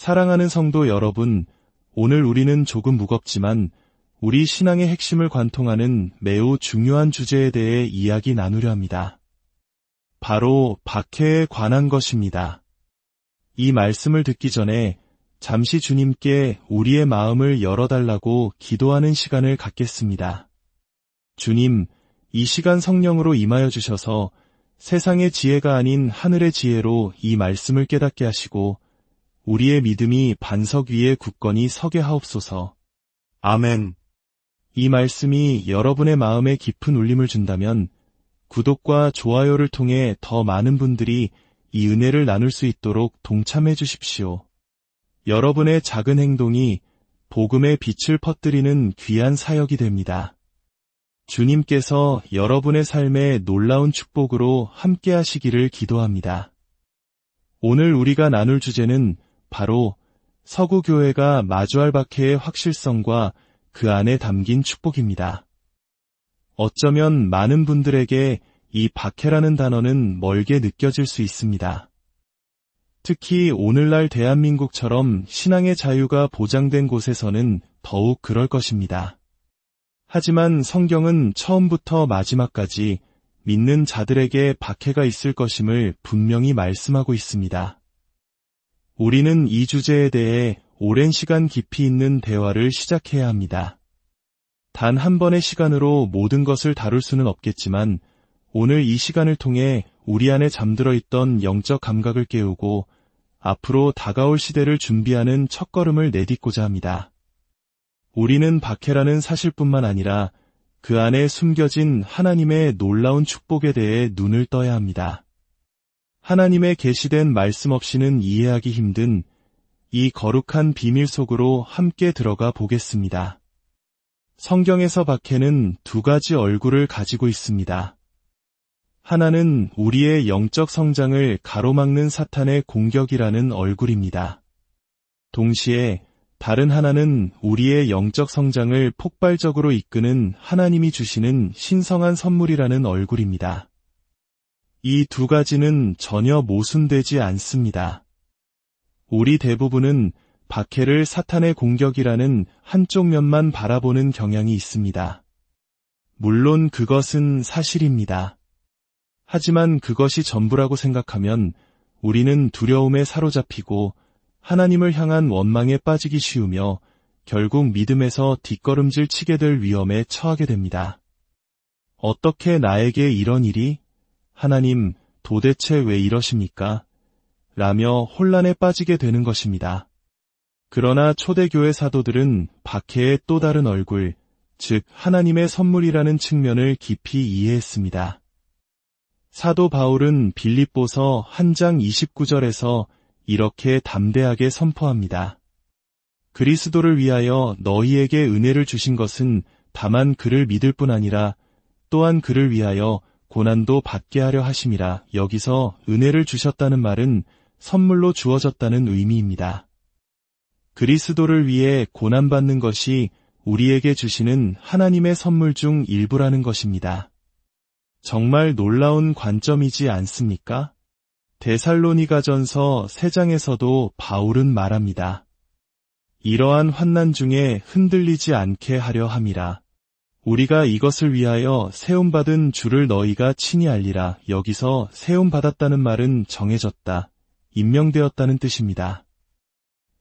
사랑하는 성도 여러분, 오늘 우리는 조금 무겁지만 우리 신앙의 핵심을 관통하는 매우 중요한 주제에 대해 이야기 나누려 합니다. 바로 박해에 관한 것입니다. 이 말씀을 듣기 전에 잠시 주님께 우리의 마음을 열어달라고 기도하는 시간을 갖겠습니다. 주님, 이 시간 성령으로 임하여 주셔서 세상의 지혜가 아닌 하늘의 지혜로 이 말씀을 깨닫게 하시고 우리의 믿음이 반석 위에 굳건히 서게 하옵소서. 아멘. 이 말씀이 여러분의 마음에 깊은 울림을 준다면 구독과 좋아요를 통해 더 많은 분들이 이 은혜를 나눌 수 있도록 동참해 주십시오. 여러분의 작은 행동이 복음의 빛을 퍼뜨리는 귀한 사역이 됩니다. 주님께서 여러분의 삶에 놀라운 축복으로 함께 하시기를 기도합니다. 오늘 우리가 나눌 주제는 바로 서구교회가 마주할 박해의 확실성과 그 안에 담긴 축복입니다. 어쩌면 많은 분들에게 이 박해라는 단어는 멀게 느껴질 수 있습니다. 특히 오늘날 대한민국처럼 신앙의 자유가 보장된 곳에서는 더욱 그럴 것입니다. 하지만 성경은 처음부터 마지막까지 믿는 자들에게 박해가 있을 것임을 분명히 말씀하고 있습니다. 우리는 이 주제에 대해 오랜 시간 깊이 있는 대화를 시작해야 합니다. 단 한 번의 시간으로 모든 것을 다룰 수는 없겠지만 오늘 이 시간을 통해 우리 안에 잠들어 있던 영적 감각을 깨우고 앞으로 다가올 시대를 준비하는 첫걸음을 내딛고자 합니다. 우리는 박해라는 사실뿐만 아니라 그 안에 숨겨진 하나님의 놀라운 축복에 대해 눈을 떠야 합니다. 하나님의 계시된 말씀 없이는 이해하기 힘든 이 거룩한 비밀 속으로 함께 들어가 보겠습니다. 성경에서 박해는 두 가지 얼굴을 가지고 있습니다. 하나는 우리의 영적 성장을 가로막는 사탄의 공격이라는 얼굴입니다. 동시에 다른 하나는 우리의 영적 성장을 폭발적으로 이끄는 하나님이 주시는 신성한 선물이라는 얼굴입니다. 이 두 가지는 전혀 모순되지 않습니다. 우리 대부분은 박해를 사탄의 공격이라는 한쪽 면만 바라보는 경향이 있습니다. 물론 그것은 사실입니다. 하지만 그것이 전부라고 생각하면 우리는 두려움에 사로잡히고 하나님을 향한 원망에 빠지기 쉬우며 결국 믿음에서 뒷걸음질 치게 될 위험에 처하게 됩니다. 어떻게 나에게 이런 일이? 하나님, 도대체 왜 이러십니까? 라며 혼란에 빠지게 되는 것입니다. 그러나 초대교회 사도들은 박해의 또 다른 얼굴, 즉 하나님의 선물이라는 측면을 깊이 이해했습니다. 사도 바울은 빌립보서 1장 29절에서 이렇게 담대하게 선포합니다. 그리스도를 위하여 너희에게 은혜를 주신 것은 다만 그를 믿을 뿐 아니라 또한 그를 위하여 고난도 받게 하려 하심이라. 여기서 은혜를 주셨다는 말은 선물로 주어졌다는 의미입니다. 그리스도를 위해 고난받는 것이 우리에게 주시는 하나님의 선물 중 일부라는 것입니다. 정말 놀라운 관점이지 않습니까? 데살로니가전서 3장에서도 바울은 말합니다. 이러한 환난 중에 흔들리지 않게 하려 함이라. 우리가 이것을 위하여 세움받은 주를 너희가 친히 알리라. 여기서 세움받았다는 말은 정해졌다, 임명되었다는 뜻입니다.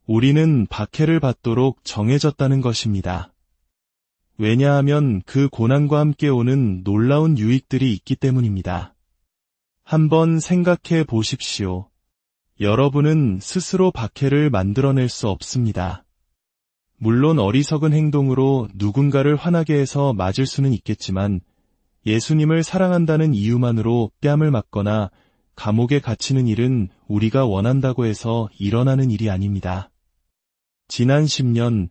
우리는 박해를 받도록 정해졌다는 것입니다. 왜냐하면 그 고난과 함께 오는 놀라운 유익들이 있기 때문입니다. 한번 생각해 보십시오. 여러분은 스스로 박해를 만들어낼 수 없습니다. 물론 어리석은 행동으로 누군가를 화나게 해서 맞을 수는 있겠지만 예수님을 사랑한다는 이유만으로 뺨을 맞거나 감옥에 갇히는 일은 우리가 원한다고 해서 일어나는 일이 아닙니다. 지난 10년,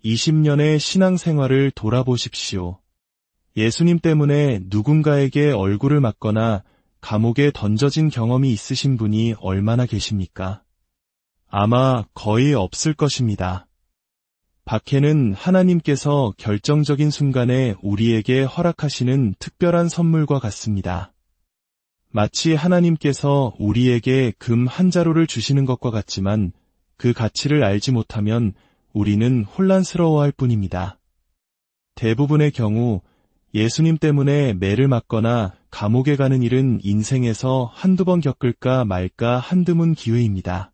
20년의 신앙생활을 돌아보십시오. 예수님 때문에 누군가에게 얼굴을 맞거나 감옥에 던져진 경험이 있으신 분이 얼마나 계십니까? 아마 거의 없을 것입니다. 박해는 하나님께서 결정적인 순간에 우리에게 허락하시는 특별한 선물과 같습니다. 마치 하나님께서 우리에게 금 한 자루를 주시는 것과 같지만 그 가치를 알지 못하면 우리는 혼란스러워할 뿐입니다. 대부분의 경우 예수님 때문에 매를 맞거나 감옥에 가는 일은 인생에서 한두 번 겪을까 말까 한드문 기회입니다.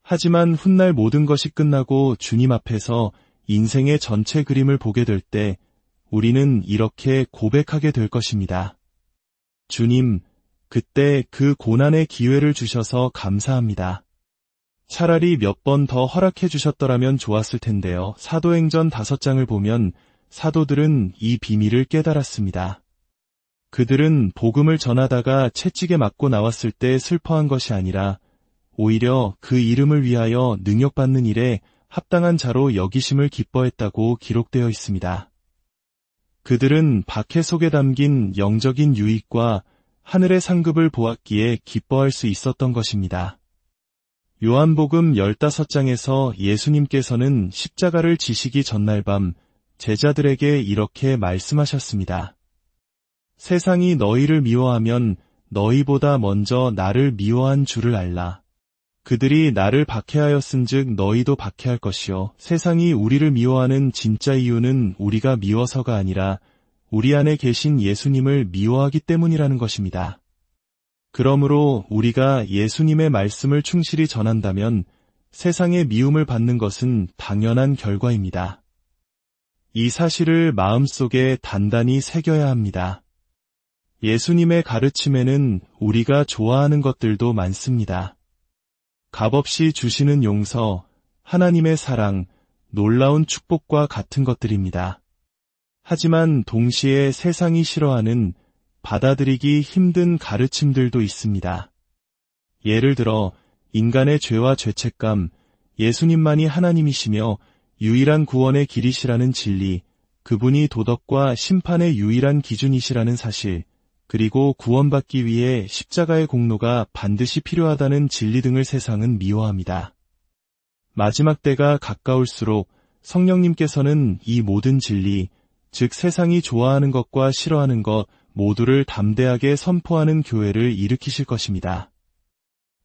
하지만 훗날 모든 것이 끝나고 주님 앞에서 인생의 전체 그림을 보게 될 때 우리는 이렇게 고백하게 될 것입니다. 주님, 그때 그 고난의 기회를 주셔서 감사합니다. 차라리 몇 번 더 허락해 주셨더라면 좋았을 텐데요. 사도행전 5장을 보면 사도들은 이 비밀을 깨달았습니다. 그들은 복음을 전하다가 채찍에 맞고 나왔을 때 슬퍼한 것이 아니라 오히려 그 이름을 위하여 능욕받는 일에 합당한 자로 여기심을 기뻐했다고 기록되어 있습니다. 그들은 박해 속에 담긴 영적인 유익과 하늘의 상급을 보았기에 기뻐할 수 있었던 것입니다. 요한복음 15장에서 예수님께서는 십자가를 지시기 전날 밤 제자들에게 이렇게 말씀하셨습니다. 세상이 너희를 미워하면 너희보다 먼저 나를 미워한 줄을 알라. 그들이 나를 박해하였은즉 너희도 박해할 것이요. 세상이 우리를 미워하는 진짜 이유는 우리가 미워서가 아니라 우리 안에 계신 예수님을 미워하기 때문이라는 것입니다. 그러므로 우리가 예수님의 말씀을 충실히 전한다면 세상의 미움을 받는 것은 당연한 결과입니다. 이 사실을 마음속에 단단히 새겨야 합니다. 예수님의 가르침에는 우리가 좋아하는 것들도 많습니다. 값없이 주시는 용서, 하나님의 사랑, 놀라운 축복과 같은 것들입니다. 하지만 동시에 세상이 싫어하는 받아들이기 힘든 가르침들도 있습니다. 예를 들어 인간의 죄와 죄책감, 예수님만이 하나님이시며 유일한 구원의 길이시라는 진리, 그분이 도덕과 심판의 유일한 기준이시라는 사실, 그리고 구원받기 위해 십자가의 공로가 반드시 필요하다는 진리 등을 세상은 미워합니다. 마지막 때가 가까울수록 성령님께서는 이 모든 진리, 즉 세상이 좋아하는 것과 싫어하는 것 모두를 담대하게 선포하는 교회를 일으키실 것입니다.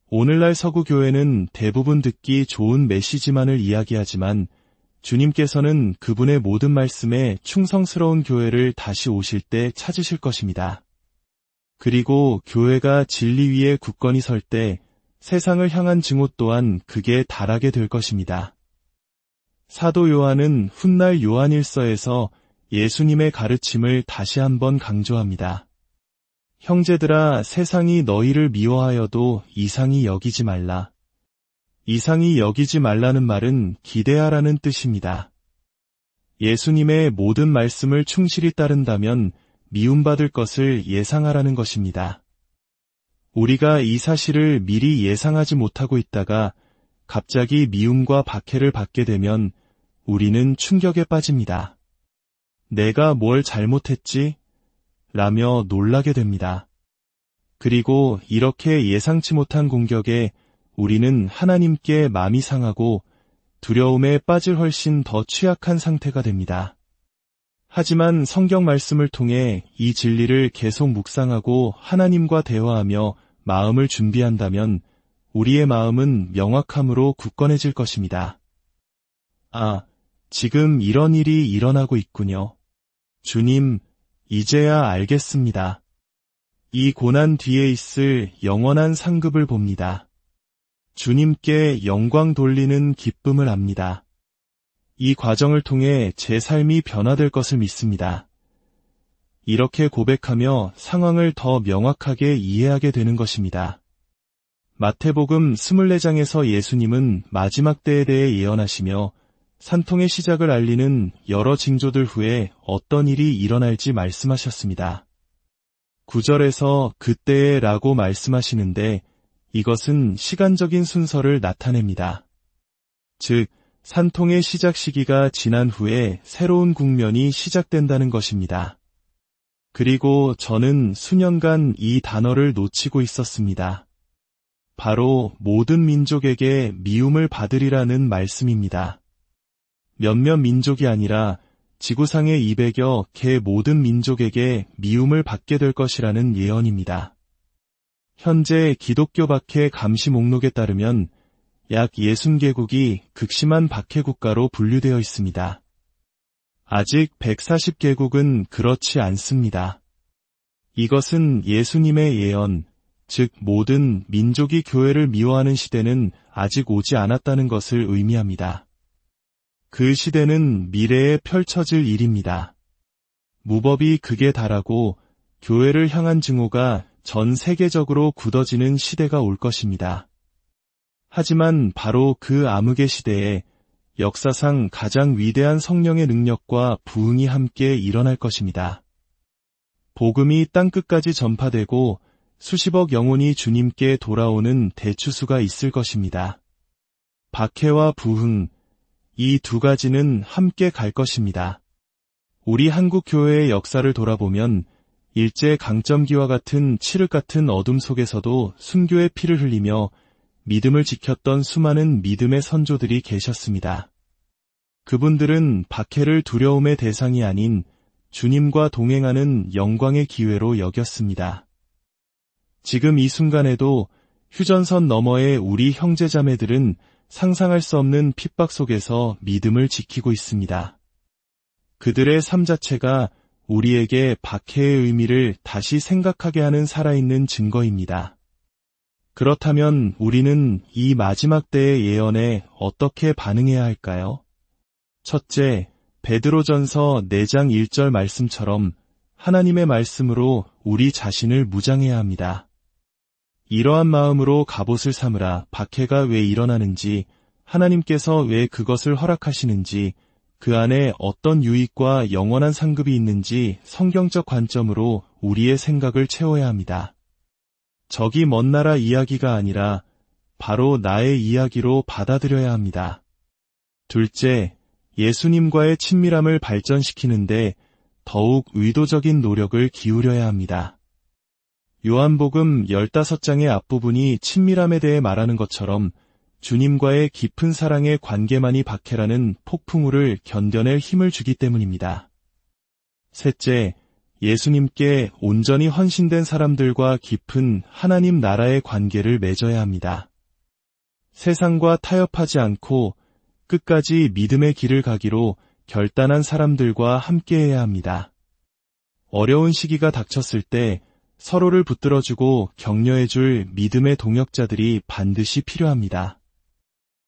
오늘날 서구 교회는 대부분 듣기 좋은 메시지만을 이야기하지만 주님께서는 그분의 모든 말씀에 충성스러운 교회를 다시 오실 때 찾으실 것입니다. 그리고 교회가 진리 위에 굳건히 설 때 세상을 향한 증오 또한 극에 달하게 될 것입니다. 사도 요한은 훗날 요한일서에서 예수님의 가르침을 다시 한번 강조합니다. 형제들아, 세상이 너희를 미워하여도 이상히 여기지 말라. 이상히 여기지 말라는 말은 기대하라는 뜻입니다. 예수님의 모든 말씀을 충실히 따른다면 미움받을 것을 예상하라는 것입니다. 우리가 이 사실을 미리 예상하지 못하고 있다가 갑자기 미움과 박해를 받게 되면 우리는 충격에 빠집니다. 내가 뭘 잘못했지? 라며 놀라게 됩니다. 그리고 이렇게 예상치 못한 공격에 우리는 하나님께 마음이 상하고 두려움에 빠질 훨씬 더 취약한 상태가 됩니다. 하지만 성경 말씀을 통해 이 진리를 계속 묵상하고 하나님과 대화하며 마음을 준비한다면 우리의 마음은 명확함으로 굳건해질 것입니다. 아, 지금 이런 일이 일어나고 있군요. 주님, 이제야 알겠습니다. 이 고난 뒤에 있을 영원한 상급을 봅니다. 주님께 영광 돌리는 기쁨을 압니다. 이 과정을 통해 제 삶이 변화될 것을 믿습니다. 이렇게 고백하며 상황을 더 명확하게 이해하게 되는 것입니다. 마태복음 24장에서 예수님은 마지막 때에 대해 예언하시며 산통의 시작을 알리는 여러 징조들 후에 어떤 일이 일어날지 말씀하셨습니다. 9절에서 그때에 라고 말씀하시는데 이것은 시간적인 순서를 나타냅니다. 즉, 산통의 시작 시기가 지난 후에 새로운 국면이 시작된다는 것입니다. 그리고 저는 수년간 이 단어를 놓치고 있었습니다. 바로 모든 민족에게 미움을 받으리라는 말씀입니다. 몇몇 민족이 아니라 지구상의 200여 개 모든 민족에게 미움을 받게 될 것이라는 예언입니다. 현재 기독교 박해 감시 목록에 따르면 약 60개국이 극심한 박해 국가로 분류되어 있습니다. 아직 140개국은 그렇지 않습니다. 이것은 예수님의 예언, 즉 모든 민족이 교회를 미워하는 시대는 아직 오지 않았다는 것을 의미합니다. 그 시대는 미래에 펼쳐질 일입니다. 무법이 극에 달하고 교회를 향한 증오가 전 세계적으로 굳어지는 시대가 올 것입니다. 하지만 바로 그 암흑의 시대에 역사상 가장 위대한 성령의 능력과 부흥이 함께 일어날 것입니다. 복음이 땅끝까지 전파되고 수십억 영혼이 주님께 돌아오는 대추수가 있을 것입니다. 박해와 부흥, 이 두 가지는 함께 갈 것입니다. 우리 한국 교회의 역사를 돌아보면 일제 강점기와 같은 칠흑 같은 어둠 속에서도 순교의 피를 흘리며 믿음을 지켰던 수많은 믿음의 선조들이 계셨습니다. 그분들은 박해를 두려움의 대상이 아닌 주님과 동행하는 영광의 기회로 여겼습니다. 지금 이 순간에도 휴전선 너머의 우리 형제자매들은 상상할 수 없는 핍박 속에서 믿음을 지키고 있습니다. 그들의 삶 자체가 우리에게 박해의 의미를 다시 생각하게 하는 살아있는 증거입니다. 그렇다면 우리는 이 마지막 때의 예언에 어떻게 반응해야 할까요? 첫째, 베드로전서 4장 1절 말씀처럼 하나님의 말씀으로 우리 자신을 무장해야 합니다. 이러한 마음으로 갑옷을 삼으라. 박해가 왜 일어나는지, 하나님께서 왜 그것을 허락하시는지, 그 안에 어떤 유익과 영원한 상급이 있는지 성경적 관점으로 우리의 생각을 채워야 합니다. 저기 먼 나라 이야기가 아니라 바로 나의 이야기로 받아들여야 합니다. 둘째, 예수님과의 친밀함을 발전시키는데 더욱 의도적인 노력을 기울여야 합니다. 요한복음 15장의 앞부분이 친밀함에 대해 말하는 것처럼 주님과의 깊은 사랑의 관계만이 박해라는 폭풍우를 견뎌낼 힘을 주기 때문입니다. 셋째, 예수님께 온전히 헌신된 사람들과 깊은 하나님 나라의 관계를 맺어야 합니다. 세상과 타협하지 않고 끝까지 믿음의 길을 가기로 결단한 사람들과 함께해야 합니다. 어려운 시기가 닥쳤을 때 서로를 붙들어주고 격려해줄 믿음의 동역자들이 반드시 필요합니다.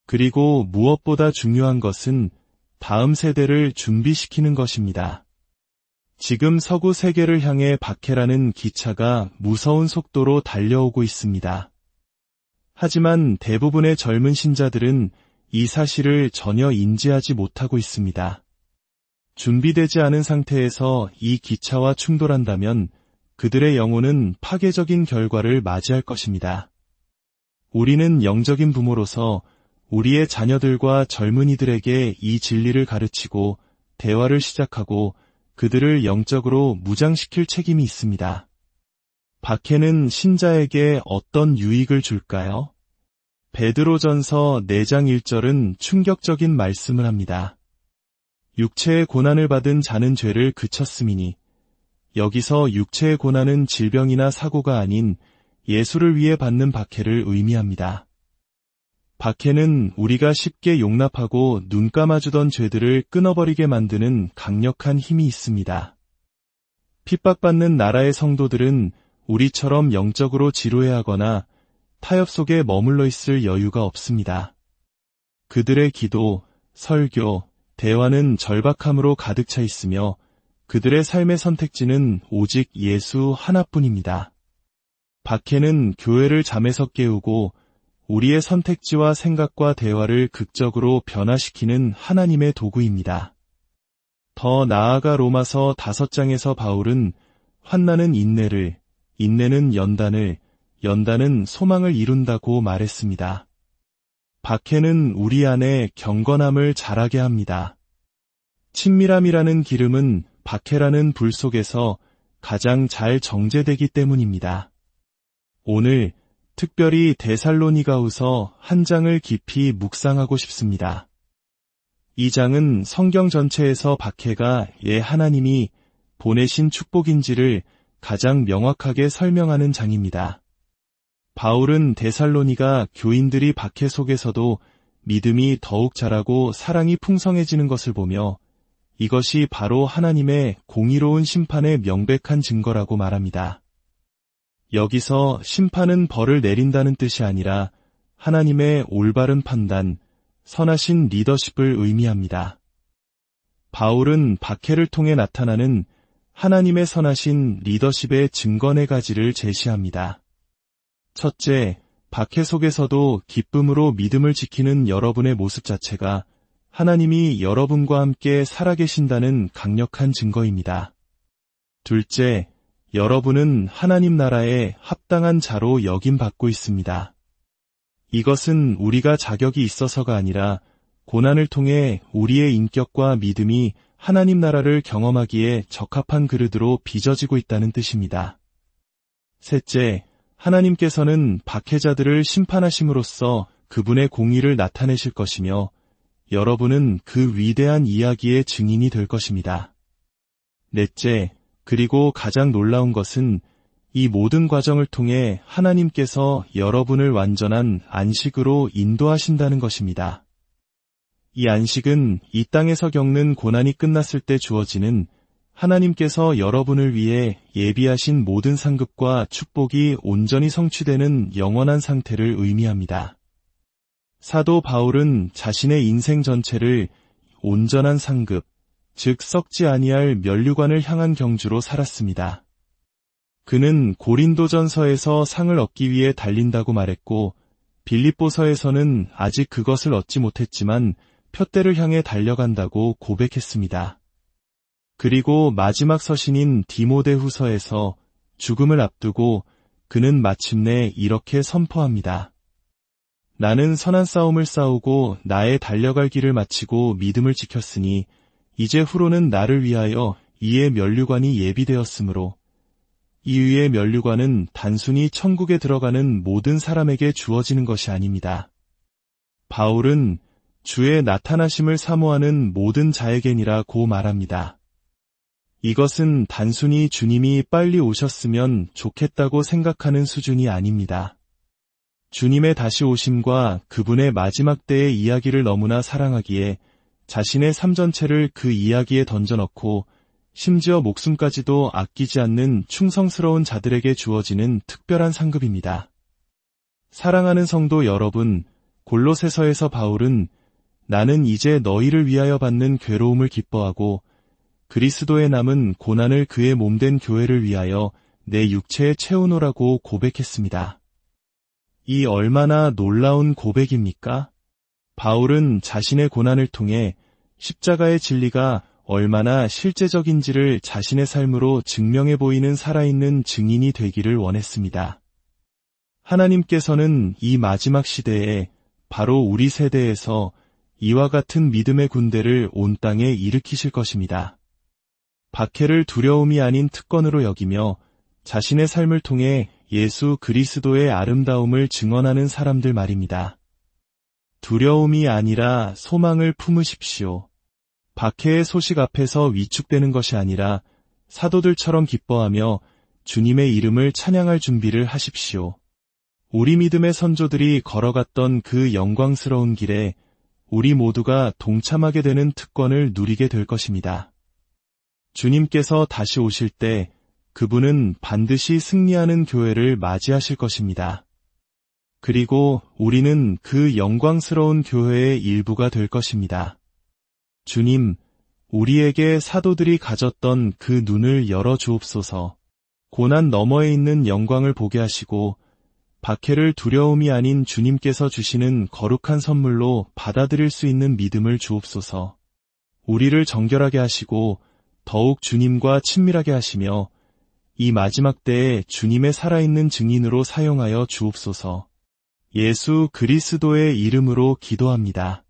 그리고 무엇보다 중요한 것은 다음 세대를 준비시키는 것입니다. 지금 서구 세계를 향해 박해라는 기차가 무서운 속도로 달려오고 있습니다. 하지만 대부분의 젊은 신자들은 이 사실을 전혀 인지하지 못하고 있습니다. 준비되지 않은 상태에서 이 기차와 충돌한다면 그들의 영혼은 파괴적인 결과를 맞이할 것입니다. 우리는 영적인 부모로서 우리의 자녀들과 젊은이들에게 이 진리를 가르치고 대화를 시작하고 그들을 영적으로 무장시킬 책임이 있습니다. 박해는 신자에게 어떤 유익을 줄까요? 베드로전서 4장 1절은 충격적인 말씀을 합니다. 육체의 고난을 받은 자는 죄를 그쳤음이니, 여기서 육체의 고난은 질병이나 사고가 아닌 예수를 위해 받는 박해를 의미합니다. 박해는 우리가 쉽게 용납하고 눈 감아주던 죄들을 끊어버리게 만드는 강력한 힘이 있습니다. 핍박받는 나라의 성도들은 우리처럼 영적으로 지루해하거나 타협 속에 머물러 있을 여유가 없습니다. 그들의 기도, 설교, 대화는 절박함으로 가득 차 있으며 그들의 삶의 선택지는 오직 예수 하나뿐입니다. 박해는 교회를 잠에서 깨우고 우리의 선택지와 생각과 대화를 극적으로 변화시키는 하나님의 도구입니다. 더 나아가 로마서 5장에서 바울은 환난은 인내를, 인내는 연단을, 연단은 소망을 이룬다고 말했습니다. 박해는 우리 안에 경건함을 자라게 합니다. 친밀함이라는 기름은 박해라는 불 속에서 가장 잘 정제되기 때문입니다. 오늘 특별히 데살로니가후서 한 장을 깊이 묵상하고 싶습니다. 이 장은 성경 전체에서 박해가 하나님이 보내신 축복인지를 가장 명확하게 설명하는 장입니다. 바울은 데살로니가 교인들이 박해 속에서도 믿음이 더욱 자라고 사랑이 풍성해지는 것을 보며 이것이 바로 하나님의 공의로운 심판의 명백한 증거라고 말합니다. 여기서 심판은 벌을 내린다는 뜻이 아니라 하나님의 올바른 판단, 선하신 리더십을 의미합니다. 바울은 박해를 통해 나타나는 하나님의 선하신 리더십의 증거 4가지를 제시합니다. 첫째, 박해 속에서도 기쁨으로 믿음을 지키는 여러분의 모습 자체가 하나님이 여러분과 함께 살아계신다는 강력한 증거입니다. 둘째, 여러분은 하나님 나라에 합당한 자로 여김받고 있습니다. 이것은 우리가 자격이 있어서가 아니라 고난을 통해 우리의 인격과 믿음이 하나님 나라를 경험하기에 적합한 그릇으로 빚어지고 있다는 뜻입니다. 셋째, 하나님께서는 박해자들을 심판하심으로써 그분의 공의를 나타내실 것이며 여러분은 그 위대한 이야기의 증인이 될 것입니다. 넷째, 그리고 가장 놀라운 것은 이 모든 과정을 통해 하나님께서 여러분을 완전한 안식으로 인도하신다는 것입니다. 이 안식은 이 땅에서 겪는 고난이 끝났을 때 주어지는 하나님께서 여러분을 위해 예비하신 모든 상급과 축복이 온전히 성취되는 영원한 상태를 의미합니다. 사도 바울은 자신의 인생 전체를 온전한 상급, 즉 썩지 아니할 면류관을 향한 경주로 살았습니다. 그는 고린도전서에서 상을 얻기 위해 달린다고 말했고 빌립보서에서는 아직 그것을 얻지 못했지만 표대를 향해 달려간다고 고백했습니다. 그리고 마지막 서신인 디모데후서에서 죽음을 앞두고 그는 마침내 이렇게 선포합니다. 나는 선한 싸움을 싸우고 나의 달려갈 길을 마치고 믿음을 지켰으니 이제 후로는 나를 위하여 이의 면류관이 예비되었으므로 이의 면류관은 단순히 천국에 들어가는 모든 사람에게 주어지는 것이 아닙니다. 바울은 주의 나타나심을 사모하는 모든 자에게니라고 말합니다. 이것은 단순히 주님이 빨리 오셨으면 좋겠다고 생각하는 수준이 아닙니다. 주님의 다시 오심과 그분의 마지막 때의 이야기를 너무나 사랑하기에 자신의 삶 전체를 그 이야기에 던져넣고 심지어 목숨까지도 아끼지 않는 충성스러운 자들에게 주어지는 특별한 상급입니다. 사랑하는 성도 여러분, 골로새서에서 바울은 나는 이제 너희를 위하여 받는 괴로움을 기뻐하고 그리스도의 남은 고난을 그의 몸된 교회를 위하여 내 육체에 채우노라고 고백했습니다. 이 얼마나 놀라운 고백입니까? 바울은 자신의 고난을 통해 십자가의 진리가 얼마나 실제적인지를 자신의 삶으로 증명해 보이는 살아있는 증인이 되기를 원했습니다. 하나님께서는 이 마지막 시대에 바로 우리 세대에서 이와 같은 믿음의 군대를 온 땅에 일으키실 것입니다. 박해를 두려움이 아닌 특권으로 여기며 자신의 삶을 통해 예수 그리스도의 아름다움을 증언하는 사람들 말입니다. 두려움이 아니라 소망을 품으십시오. 박해의 소식 앞에서 위축되는 것이 아니라 사도들처럼 기뻐하며 주님의 이름을 찬양할 준비를 하십시오. 우리 믿음의 선조들이 걸어갔던 그 영광스러운 길에 우리 모두가 동참하게 되는 특권을 누리게 될 것입니다. 주님께서 다시 오실 때 그분은 반드시 승리하는 교회를 맞이하실 것입니다. 그리고 우리는 그 영광스러운 교회의 일부가 될 것입니다. 주님, 우리에게 사도들이 가졌던 그 눈을 열어 주옵소서. 고난 너머에 있는 영광을 보게 하시고 박해를 두려움이 아닌 주님께서 주시는 거룩한 선물로 받아들일 수 있는 믿음을 주옵소서. 우리를 정결하게 하시고 더욱 주님과 친밀하게 하시며 이 마지막 때에 주님의 살아있는 증인으로 사용하여 주옵소서. 예수 그리스도의 이름으로 기도합니다.